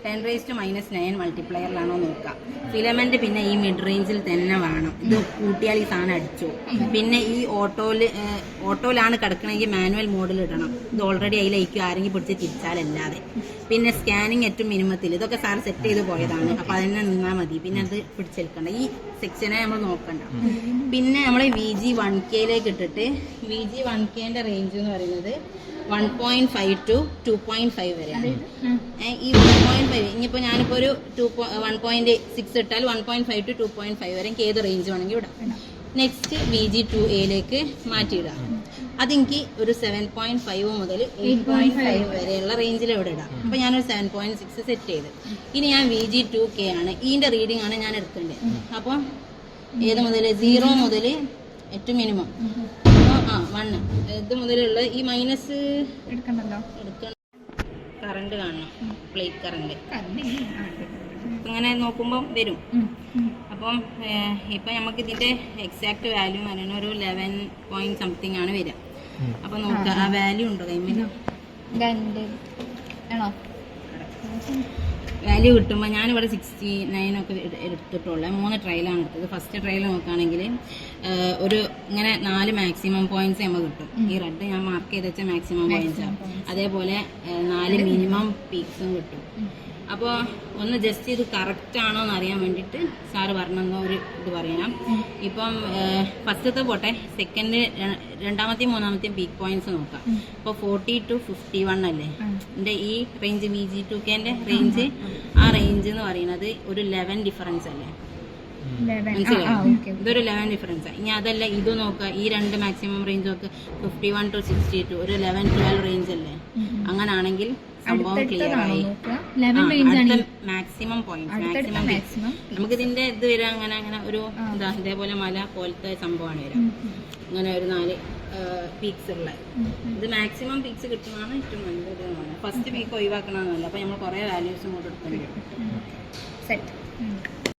10⁻⁹ മൾട്ടിപ്ലയറിലാണോ നോക്കാം. ഫിലമെന്റ് പിന്നെ ഈ മിഡ് റേഞ്ചിൽ തന്നെ വേണം. ഇത് കൂട്ടിയാൽ ഈ സാധനം അടിച്ചു. പിന്നെ ഈ ഓട്ടോയിലാണ് കിടക്കണമെങ്കിൽ മാനുവൽ മോഡിൽ ഇടണം. ഇത് ഓൾറെഡി അതിലേക്കും ആരെങ്കിലും പിടിച്ച് തിരിച്ചാലല്ലാതെ. പിന്നെ സ്കാനിങ് ഏറ്റവും മിനിമത്തിൽ. ഇതൊക്കെ സാർ സെറ്റ് ചെയ്ത് പോയതാണ്. അപ്പൊ അതിനെ നിന്നാൽ മതി. പിന്നെ അത് പിടിച്ചെടുക്കണ്ട. ഈ സെക്ഷനെ നമ്മൾ നോക്കണ്ട. പിന്നെ നമ്മൾ VG1K ഇട്ടിട്ട് VG1Kന്റെ റേഞ്ച് എന്ന് പറയുന്നത് 1.5 to 2.5 വരെയാണ്. ഈ 1.5 ഇനിയിപ്പോൾ ഞാനിപ്പോൾ ഒരു 1.6 ഇട്ടാൽ 1.5 to 2.5 വരെ എനിക്ക് ഏത് റേഞ്ച് വേണമെങ്കിൽ ഇടാം. Next VG2A മാറ്റിയിടാം. അതെനിക്ക് ഒരു 7.5 മുതൽ 8.5 വരെയുള്ള റേഞ്ചിൽ ഇവിടെ ഇടാം. അപ്പോൾ ഞാനൊരു 7.6 സെറ്റ് ചെയ്ത്. ഇനി ഞാൻ VG2K ആണ്. ഇതിൻ്റെ റീഡിംഗ് ആണ് ഞാൻ എടുക്കേണ്ടത്. അപ്പോൾ ഏത് മുതൽ 0 മുതൽ ഏറ്റവും മിനിമം 1 ഇത് മുതലുള്ള ഈ മൈനസ് എടുക്കണല്ലോ. കറണ്ട് കാണണം, പ്ലേറ്റ് കറണ്ട് ഇങ്ങനെ നോക്കുമ്പോൾ വരും. അപ്പം ഇപ്പം നമുക്ക് ഇതിൻ്റെ എക്സാക്ട് വാല്യൂ എന്ന് പറയുന്നത് ഒരു 11 പോയിന്റ് സംതിങ് ആണ് വരിക. അപ്പം നോക്കുക ആ വാല്യൂ ഉണ്ടോ കൈമിൽ വാല്യൂ കിട്ടുമ്പോൾ ഞാനിവിടെ 69 ഒക്കെ എടുത്തിട്ടുള്ളത് 3 ട്രയലാണ് എടുത്തത്. ഫസ്റ്റ് ട്രയൽ നോക്കുകയാണെങ്കിൽ ഒരു ഇങ്ങനെ 4 മാക്സിമം പോയിന്റ്സ് നമുക്ക് കിട്ടും. ഈ റെഡ് ഞാൻ മാർക്ക് ചെയ്ത് വെച്ച മാക്സിമം പോയിന്റ്സാണ്. അതേപോലെ 4 മിനിമം പീക്സും കിട്ടും. അപ്പോൾ ഒന്ന് ജസ്റ്റ് ഇത് കറക്റ്റ് ആണോ എന്ന് അറിയാൻ വേണ്ടിയിട്ട് സാറ് പറഞ്ഞെന്ന ഒരു ഇത് പറയാം. ഇപ്പം ഫസ്റ്റത്തെ പോട്ടെ, സെക്കൻഡ് രണ്ടാമത്തെയും മൂന്നാമത്തെയും പീക്ക് പോയിന്റ്സ് നോക്കാം. ഇപ്പോൾ 40 to 51 അല്ലേ എൻ്റെ ഈ റേഞ്ച് VG2Kന്റെ റേഞ്ച്. ആ റേഞ്ച് എന്ന് പറയുന്നത് ഒരു 11 ഡിഫറൻസ് അല്ലേ, മനസ്സിലായോ? ഇതൊരു 11 ഡിഫറൻസ്. ഇനി അതല്ല ഇത് നോക്കുക, ഈ രണ്ട് മാക്സിമം റേഞ്ച് നോക്കുക 51 to 62 ഒരു 11-12 റേഞ്ച് അല്ലേ. അങ്ങനാണെങ്കിൽ സംഭവം ക്ലിയർ ആയി. മാക്സിമം പോയിന്റ് മാക്സിമം നമുക്ക് ഇതിന്റെ ഇത് വരാം. അങ്ങനെ അങ്ങനെ ഒരു എന്താ ഇതേപോലെ മല പോലത്തെ സംഭവമാണ് വരാം. അങ്ങനെ ഒരു 4 പീക്സ് ഉള്ള ഇത് മാക്സിമം പീക്സ് കിട്ടുന്നതാണ് ഏറ്റവും നല്ലത്. ഫസ്റ്റ് പീക്ക് ഒഴിവാക്കണമെന്നല്ല. അപ്പൊ നമ്മൾ കുറെ വാല്യൂസും കൂടെ എടുക്കേണ്ടി വരും. സെറ്റ്